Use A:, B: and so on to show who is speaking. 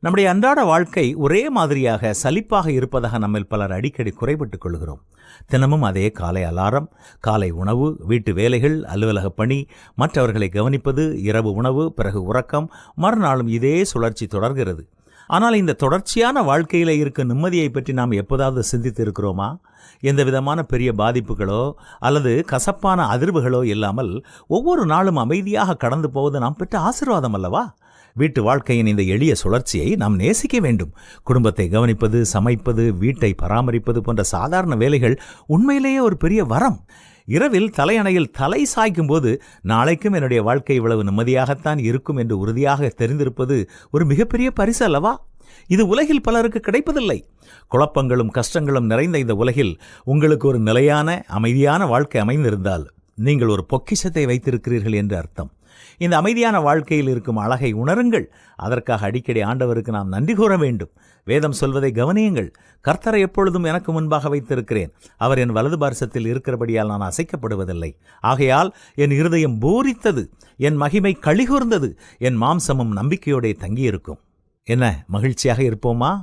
A: நம்முடைய அன்றாட வாழ்க்கை ஒரே மாதிரியாக சலிப்பாக இருப்பதாக நம்மில் பலர் அடிக்கடி குறைபட்டுக் கொள்கிறோம். தினமும் அதே காலை அலாரம், காலை உணவு, வீட்டு வேலைகள், அலுவலக பணி, மற்றவர்களை கவனிப்பது, இரவு உணவு, பிறகு உறக்கம், மறுநாளும் இதே சுழற்சி தொடர்கிறது. ஆனால் இந்த தொடர்ச்சியான வாழ்க்கையில் இருக்கும் நிம்மதியை பற்றி நாம் எப்போதாவது சிந்தித்து இருக்கிறோமா? எந்த விதமான பெரிய பாதிப்புகளோ அல்லது கசப்பான அதிர்வுகளோ இல்லாமல் ஒவ்வொரு நாளும் அமைதியாக கடந்து போவது நாம் பெற்ற ஆசீர்வாதம் அல்லவா? வீட்டு வாழ்க்கையின் இந்த எளிய சுழற்சியை நாம் நேசிக்க வேண்டும். குடும்பத்தை கவனிப்பது, சமைப்பது, வீட்டை பராமரிப்பது போன்ற சாதாரண வேலைகள் உண்மையிலேயே ஒரு பெரிய வரம். இரவில் தலையணையில் தலை சாய்க்கும் போது நாளைக்கும் என்னுடைய வாழ்க்கை இவ்வளவு நிம்மதியாகத்தான் இருக்கும் என்று உறுதியாக தெரிந்திருப்பது ஒரு மிகப்பெரிய பரிசு அல்லவா? இது உலகில் பலருக்கு கிடைப்பதில்லை. குழப்பங்களும் கஷ்டங்களும் நிறைந்த இந்த உலகில் உங்களுக்கு ஒரு நிலையான அமைதியான வாழ்க்கை அமைந்திருந்தால் நீங்கள் ஒரு பொக்கிஷத்தை வைத்திருக்கிறீர்கள் என்று அர்த்தம். இந்த அமைதியான வாழ்க்கையில் இருக்கும் அழகை உணருங்கள். அதற்காக அடிக்கடி ஆண்டவருக்கு நாம் நன்றி கூற வேண்டும். வேதம் சொல்வதை கவனியுங்கள். கர்த்தரை எப்பொழுதும் எனக்கு முன்பாக வைத்திருக்கிறேன். அவர் என் வலது பார்சத்தில் இருக்கிறபடியால் நான் அசைக்கப்படுவதில்லை. ஆகையால் என் இருதயம் பூரித்தது, என் மகிமை களிகூர்ந்தது, என் மாம்சமும் நம்பிக்கையோടെ தங்கியிருக்கும். என்ன மகிழ்ச்சியாக இருப்போமா?